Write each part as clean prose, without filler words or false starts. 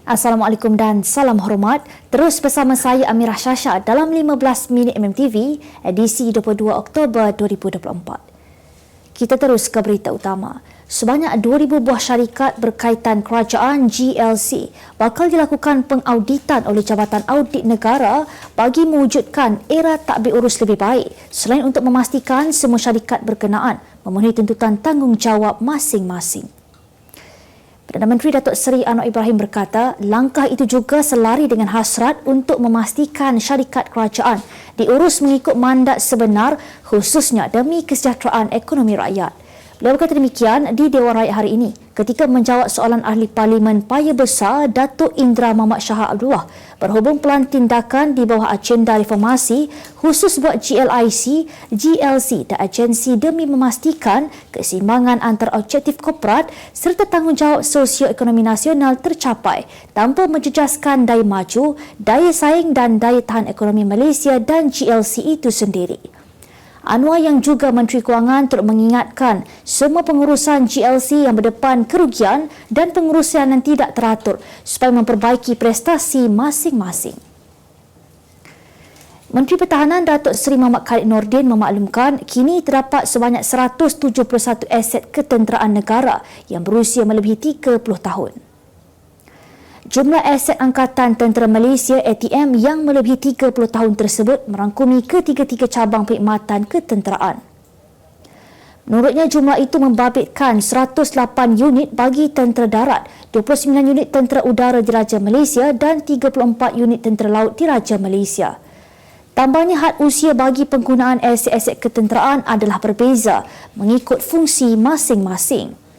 Assalamualaikum dan salam hormat. Terus bersama saya Amirah Syasha dalam 15 minit MMTV edisi 22 Oktober 2024. Kita terus ke berita utama. Sebanyak 2,000 buah syarikat berkaitan kerajaan GLC bakal dilakukan pengauditan oleh Jabatan Audit Negara bagi mewujudkan era tadbir urus lebih baik selain untuk memastikan semua syarikat berkenaan memenuhi tuntutan tanggungjawab masing-masing. Perdana Menteri Datuk Seri Anwar Ibrahim berkata, langkah itu juga selari dengan hasrat untuk memastikan syarikat kerajaan diurus mengikut mandat sebenar khususnya demi kesejahteraan ekonomi rakyat. Beliau berkata demikian di Dewan Rakyat hari ini ketika menjawab soalan Ahli Parlimen Paya Besar Datuk Indra Muhammad Shah Abdullah berhubung pelan tindakan di bawah agenda reformasi khusus buat GLIC, GLC dan agensi demi memastikan keseimbangan antara objektif korporat serta tanggungjawab sosio-ekonomi nasional tercapai tanpa menjejaskan daya maju, daya saing dan daya tahan ekonomi Malaysia dan GLC itu sendiri. Anwar yang juga Menteri Kewangan turut mengingatkan semua pengurusan GLC yang berdepan kerugian dan pengurusan yang tidak teratur supaya memperbaiki prestasi masing-masing. Menteri Pertahanan Datuk Seri Muhammad Khalid Nordin memaklumkan kini terdapat sebanyak 171 aset ketenteraan negara yang berusia melebihi 30 tahun. Jumlah aset Angkatan Tentera Malaysia ATM yang melebihi 30 tahun tersebut merangkumi ketiga-tiga cabang perkhidmatan ketenteraan. Menurutnya jumlah itu membabitkan 108 unit bagi tentera darat, 29 unit tentera udara Diraja Malaysia dan 34 unit tentera laut Diraja Malaysia. Tambahnya had usia bagi penggunaan aset-aset ketenteraan adalah berbeza mengikut fungsi masing-masing.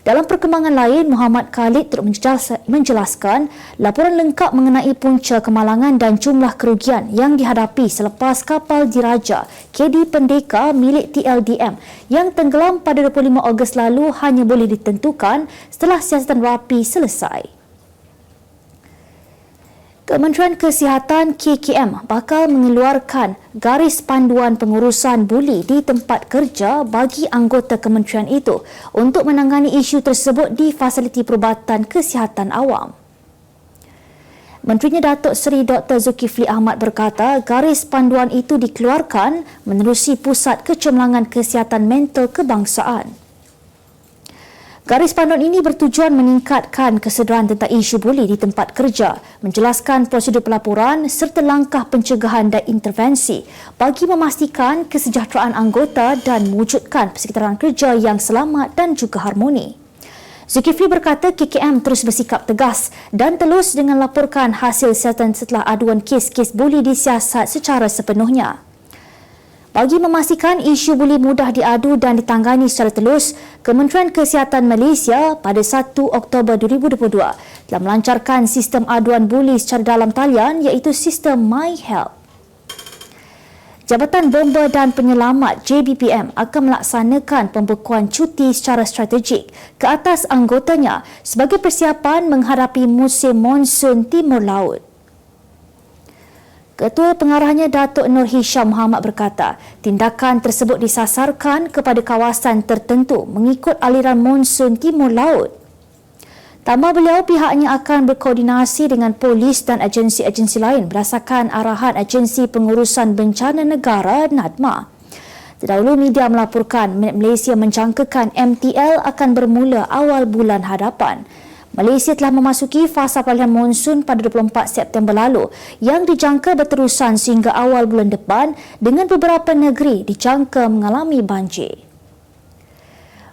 Dalam perkembangan lain, Muhammad Khalid turut menjelaskan laporan lengkap mengenai punca kemalangan dan jumlah kerugian yang dihadapi selepas kapal diraja KD Pendeka milik TLDM yang tenggelam pada 25 Ogos lalu hanya boleh ditentukan setelah siasatan rapi selesai. Kementerian Kesihatan KKM bakal mengeluarkan garis panduan pengurusan buli di tempat kerja bagi anggota kementerian itu untuk menangani isu tersebut di fasiliti perubatan kesihatan awam. Menterinya Datuk Seri Dr. Zulkifli Ahmad berkata garis panduan itu dikeluarkan menerusi Pusat Kecemerlangan Kesihatan Mental Kebangsaan. Garis panduan ini bertujuan meningkatkan kesedaran tentang isu buli di tempat kerja, menjelaskan prosedur pelaporan serta langkah pencegahan dan intervensi bagi memastikan kesejahteraan anggota dan mewujudkan persekitaran kerja yang selamat dan juga harmoni. Zulkifli berkata KKM terus bersikap tegas dan telus dengan laporkan hasil siasatan setelah aduan kes-kes buli disiasat secara sepenuhnya. Bagi memastikan isu buli mudah diadu dan ditangani secara telus, Kementerian Kesihatan Malaysia pada 1 Oktober 2022 telah melancarkan sistem aduan buli secara dalam talian iaitu sistem MyHelp. Jabatan Bomba dan Penyelamat JBPM akan melaksanakan pembekuan cuti secara strategik ke atas anggotanya sebagai persiapan menghadapi musim monsun Timur Laut. Ketua Pengarahnya Datuk Nur Hisham Muhammad berkata, tindakan tersebut disasarkan kepada kawasan tertentu mengikut aliran monsun Timur Laut. Tambah beliau, pihaknya akan berkoordinasi dengan polis dan agensi-agensi lain berdasarkan arahan Agensi Pengurusan Bencana Negara NADMA. Terdahulu media melaporkan Malaysia menjangkakan MTL akan bermula awal bulan hadapan. Malaysia telah memasuki fasa peralihan monsun pada 24 September lalu yang dijangka berterusan sehingga awal bulan depan dengan beberapa negeri dijangka mengalami banjir.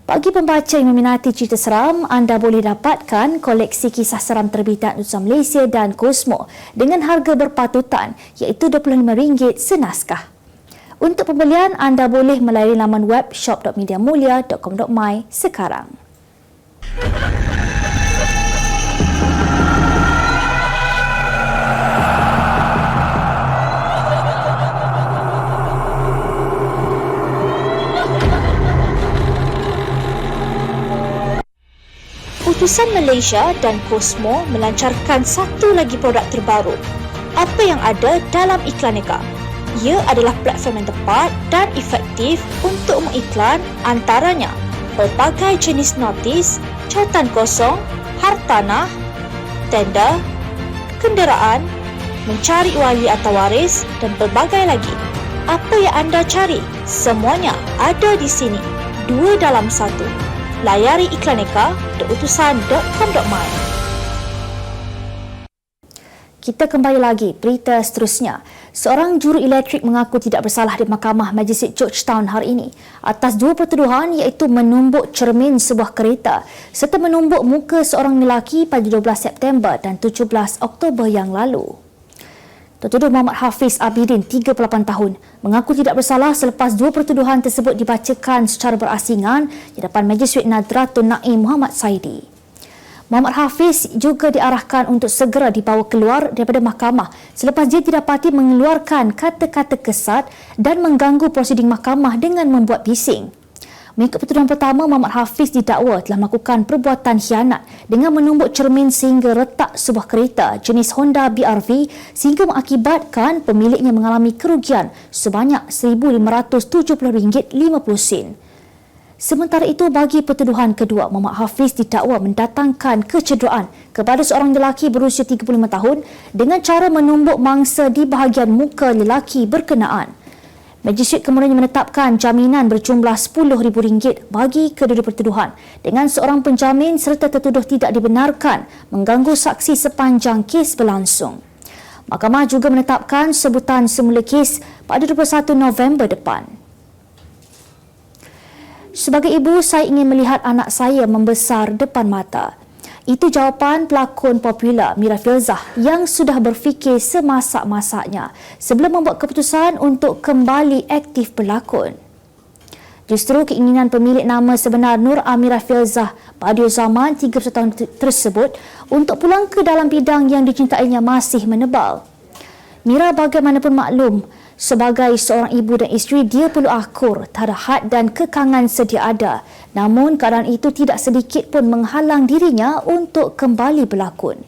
Bagi pembaca yang meminati cerita seram, anda boleh dapatkan koleksi kisah seram terbitan Utusan Malaysia dan Kosmo dengan harga berpatutan iaitu RM25 senaskah. Untuk pembelian, anda boleh melalui laman web shop.mediamulia.com.my sekarang. Utusan Malaysia dan Kosmo melancarkan satu lagi produk terbaru. Apa yang ada dalam Iklaneka? Ia adalah platform yang tepat dan efektif untuk mengiklan antaranya pelbagai jenis notis, cautan kosong, hartanah, tender, kenderaan, mencari wali atau waris dan pelbagai lagi. Apa yang anda cari? Semuanya ada di sini. 2 dalam 1. Layari iklaneka.utusan.com.my. Kita kembali lagi, berita seterusnya. Seorang juru elektrik mengaku tidak bersalah di Mahkamah Majistret Georgetown hari ini atas 2 pertuduhan iaitu menumbuk cermin sebuah kereta serta menumbuk muka seorang lelaki pada 12 September dan 17 Oktober yang lalu. Tertuduh Muhammad Hafiz Abidin, 38 tahun, mengaku tidak bersalah selepas 2 pertuduhan tersebut dibacakan secara berasingan di depan Majistret Nadratun Naim Muhammad Saidi. Muhammad Hafiz juga diarahkan untuk segera dibawa keluar daripada mahkamah selepas dia didapati mengeluarkan kata-kata kesat dan mengganggu prosiding mahkamah dengan membuat bising. Mengikut pertuduhan pertama, Muhammad Hafiz didakwa telah melakukan perbuatan khianat dengan menumbuk cermin sehingga retak sebuah kereta jenis Honda BRV sehingga mengakibatkan pemiliknya mengalami kerugian sebanyak RM1,570.50. Sementara itu, bagi pertuduhan kedua, Muhammad Hafiz didakwa mendatangkan kecederaan kepada seorang lelaki berusia 35 tahun dengan cara menumbuk mangsa di bahagian muka lelaki berkenaan. Majistret kemudian menetapkan jaminan berjumlah RM10,000 bagi kedua pertuduhan dengan seorang penjamin serta tertuduh tidak dibenarkan mengganggu saksi sepanjang kes berlangsung. Mahkamah juga menetapkan sebutan semula kes pada 21 November depan. Sebagai ibu, saya ingin melihat anak saya membesar depan mata. Itu jawapan pelakon popular Mira Filzah yang sudah berfikir semasak-masaknya sebelum membuat keputusan untuk kembali aktif berlakon. Justru keinginan pemilik nama sebenar Nur Amira Filzah Badiuzzzaman 31 tahun tersebut untuk pulang ke dalam bidang yang dicintainya masih menebal. Mira bagaimanapun maklum, sebagai seorang ibu dan isteri, dia perlu akur terhadap had dan kekangan sedia ada. Namun keadaan itu tidak sedikit pun menghalang dirinya untuk kembali berlakon.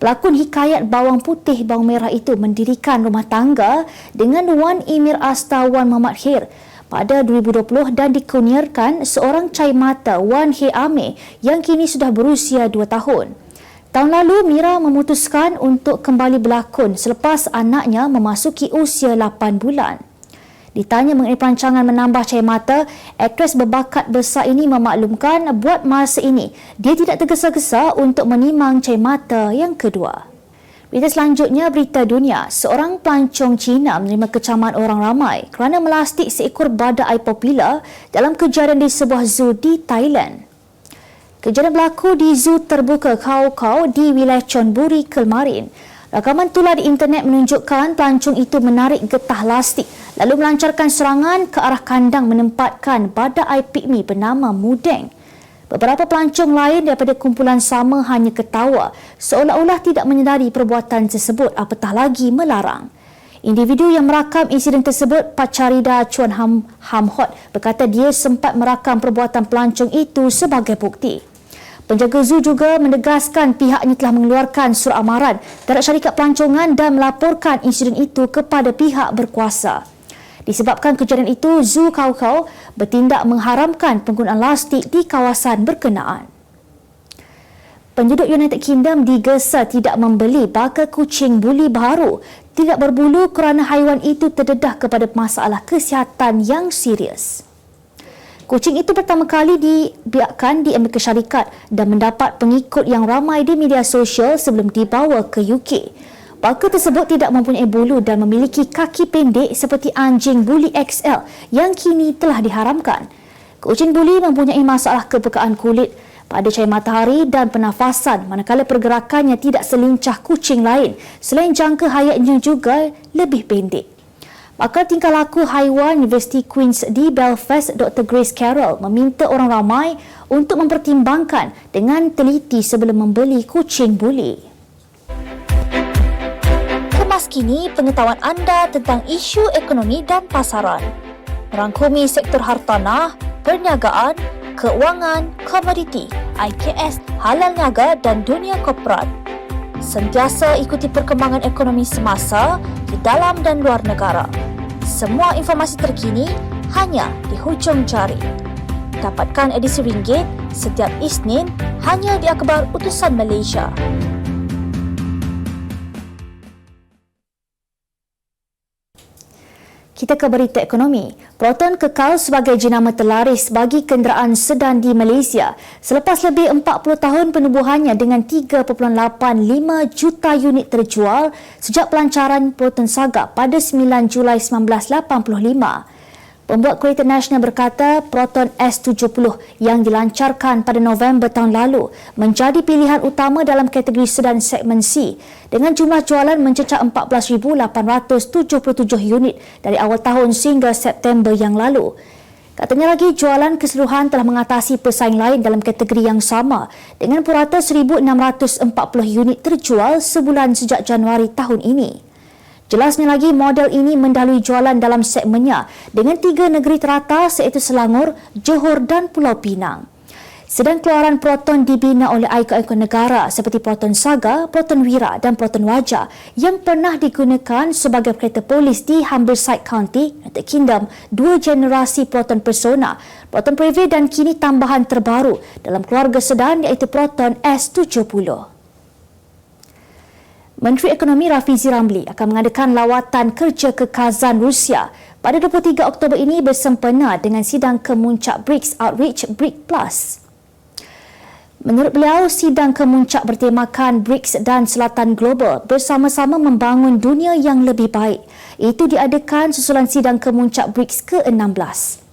Pelakon hikayat bawang putih bawang merah itu mendirikan rumah tangga dengan Wan Emir Asta Wan Muhammad Khair pada 2020 dan dikurniakan seorang cahaya mata Wan He Amir yang kini sudah berusia 2 tahun. Tahun lalu, Mira memutuskan untuk kembali berlakon selepas anaknya memasuki usia 8 bulan. Ditanya mengenai perancangan menambah cahaya mata, aktris berbakat besar ini memaklumkan buat masa ini dia tidak tergesa-gesa untuk menimang cahaya mata yang kedua. Berita selanjutnya, berita dunia. Seorang pelancong Cina menerima kecaman orang ramai kerana melastik seekor badak air popular dalam kejadian di sebuah zoo di Thailand. Kejadian berlaku di Zoo Terbuka Khao Khao di wilayah Chonburi kemarin. Rakaman tular di internet menunjukkan pelancong itu menarik getah lastik lalu melancarkan serangan ke arah kandang menempatkan badak air pigmi bernama Mudeng. Beberapa pelancong lain daripada kumpulan sama hanya ketawa seolah-olah tidak menyedari perbuatan tersebut apatah lagi melarang. Individu yang merakam insiden tersebut, Pacarida Chuan Ham Hot, berkata dia sempat merakam perbuatan pelancong itu sebagai bukti. Penjaga zoo juga menegaskan pihaknya telah mengeluarkan surat amaran terhadap syarikat pelancongan dan melaporkan insiden itu kepada pihak berkuasa. Disebabkan kejadian itu, Zoo Khao Khao bertindak mengharamkan penggunaan lastik di kawasan berkenaan. Penduduk United Kingdom digesa tidak membeli bakal kucing buli baru tidak berbulu kerana haiwan itu terdedah kepada masalah kesihatan yang serius. Kucing itu pertama kali dibiarkan di Amerika Syarikat dan mendapat pengikut yang ramai di media sosial sebelum dibawa ke UK. Bakal tersebut tidak mempunyai bulu dan memiliki kaki pendek seperti anjing buli XL yang kini telah diharamkan. Kucing buli mempunyai masalah kepekaan kulit pada cahaya matahari dan pernafasan manakala pergerakannya tidak selincah kucing lain selain jangka hayatnya juga lebih pendek. Pakar tingkah laku haiwan University Queen's di Belfast, Dr. Grace Carroll meminta orang ramai untuk mempertimbangkan dengan teliti sebelum membeli kucing buli. Kemas kini pengetahuan anda tentang isu ekonomi dan pasaran. Merangkumi sektor hartanah, perniagaan, keuangan, komoditi, IKS, halal niaga dan dunia korporat. Sentiasa ikuti perkembangan ekonomi semasa di dalam dan luar negara. Semua informasi terkini hanya di hujung jari. Dapatkan edisi ringgit setiap Isnin hanya di Akhbar Utusan Malaysia. Kita ke berita ekonomi. Proton kekal sebagai jenama terlaris bagi kenderaan sedan di Malaysia selepas lebih 40 tahun penubuhannya dengan 3.85 juta unit terjual sejak pelancaran Proton Saga pada 9 Julai 1985. Pembuat kereta nasional berkata Proton S70 yang dilancarkan pada November tahun lalu menjadi pilihan utama dalam kategori sedan segmen C dengan jumlah jualan mencecah 14,877 unit dari awal tahun sehingga September yang lalu. Katanya lagi, jualan keseluruhan telah mengatasi pesaing lain dalam kategori yang sama dengan purata 1,640 unit terjual sebulan sejak Januari tahun ini. Jelasnya lagi, model ini mendahului jualan dalam segmennya dengan 3 negeri teratas iaitu Selangor, Johor dan Pulau Pinang. Sedang keluaran Proton dibina oleh ikon-ikon negara seperti Proton Saga, Proton Wira dan Proton Wajah yang pernah digunakan sebagai kereta polis di Humberside County, United Kingdom, 2 generasi Proton Persona, Proton Previa dan kini tambahan terbaru dalam keluarga sedan iaitu Proton S70. Menteri Ekonomi Rafizi Ramli akan mengadakan lawatan kerja ke Kazan, Rusia pada 23 Oktober ini bersempena dengan sidang kemuncak BRICS Outreach BRIC Plus. Menurut beliau, sidang kemuncak bertemakan BRICS dan Selatan Global bersama-sama membangun dunia yang lebih baik. Itu diadakan susulan sidang kemuncak BRICS ke-16.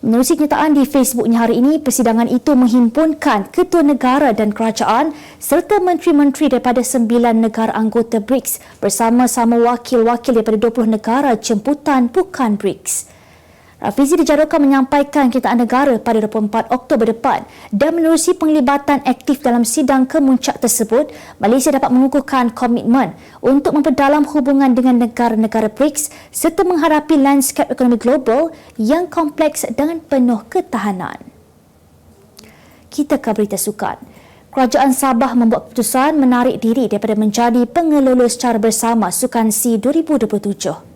Menerusi kenyataan di Facebooknya hari ini, persidangan itu menghimpunkan ketua negara dan kerajaan serta menteri-menteri daripada 9 negara anggota BRICS bersama-sama wakil-wakil daripada 20 negara jemputan bukan BRICS. Rafizi dijadualkan menyampaikan kenyataan negara pada 24 Oktober depan dan menerusi penglibatan aktif dalam sidang kemuncak tersebut, Malaysia dapat mengukuhkan komitmen untuk memperdalam hubungan dengan negara-negara BRICS serta menghadapi lanskap ekonomi global yang kompleks dengan penuh ketahanan. Kita ke berita sukan. Kerajaan Sabah membuat keputusan menarik diri daripada menjadi pengelola secara bersama Sukan C 2027.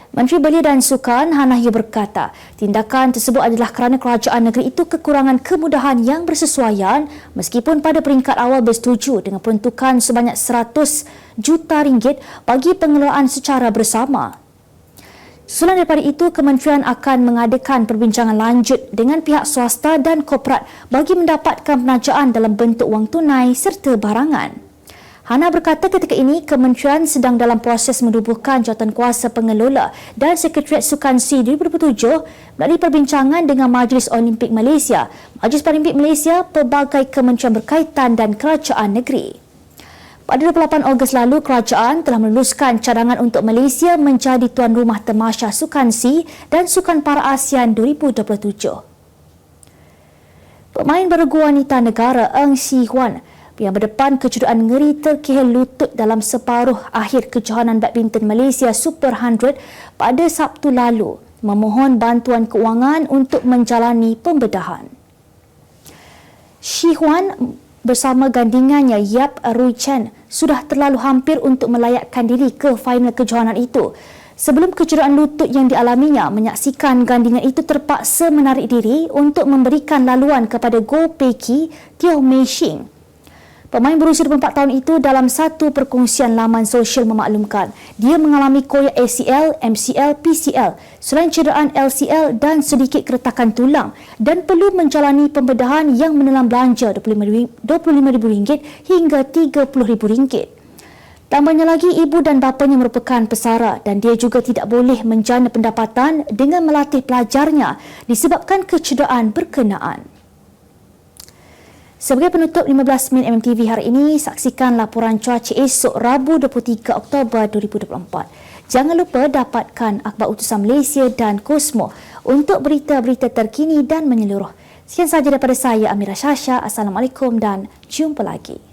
Menteri Belia dan Sukan Hannah Yeoh berkata, tindakan tersebut adalah kerana kerajaan negeri itu kekurangan kemudahan yang bersesuaian meskipun pada peringkat awal bersetuju dengan peruntukan sebanyak 100 juta ringgit bagi pengelolaan secara bersama. Selain daripada itu, kementerian akan mengadakan perbincangan lanjut dengan pihak swasta dan korporat bagi mendapatkan penajaan dalam bentuk wang tunai serta barangan. Hannah berkata ketika ini kementerian sedang dalam proses menubuhkan jawatankuasa pengelola dan Sekretariat Sukan C 2007 melalui perbincangan dengan Majlis Olimpik Malaysia, Majlis Paralimpik Malaysia, pelbagai kementerian berkaitan dan kerajaan negeri. Pada 28 Ogos lalu, kerajaan telah meluluskan cadangan untuk Malaysia menjadi tuan rumah Tamasya Sukan C dan Sukan Para ASEAN 2027. Pemain beregu wanita negara Eng Si Huan yang berdepan kejuruan ngeri terkehil lutut dalam separuh akhir kejohanan badminton Malaysia Super 100 pada Sabtu lalu memohon bantuan kewangan untuk menjalani pembedahan. Shi Huan bersama gandingannya Yap Rui Chen sudah terlalu hampir untuk melayakkan diri ke final kejohanan itu. Sebelum kejuruan lutut yang dialaminya, menyaksikan gandingan itu terpaksa menarik diri untuk memberikan laluan kepada Go Pei Teo Mei Xing. Pemain berusia 24 tahun itu dalam satu perkongsian laman sosial memaklumkan dia mengalami koyak ACL, MCL, PCL, selain cederaan LCL dan sedikit keretakan tulang dan perlu menjalani pembedahan yang menelan belanja RM25,000 hingga RM30,000. Tambahnya lagi, ibu dan bapanya merupakan pesara dan dia juga tidak boleh menjana pendapatan dengan melatih pelajarnya disebabkan kecederaan berkenaan. Sebagai penutup 15 Minit MMTV hari ini, saksikan laporan cuaca esok Rabu 23 Oktober 2024. Jangan lupa dapatkan akhbar utusan Malaysia dan Kosmo untuk berita-berita terkini dan menyeluruh. Sekian sahaja daripada saya, Amirah Shasha. Assalamualaikum dan jumpa lagi.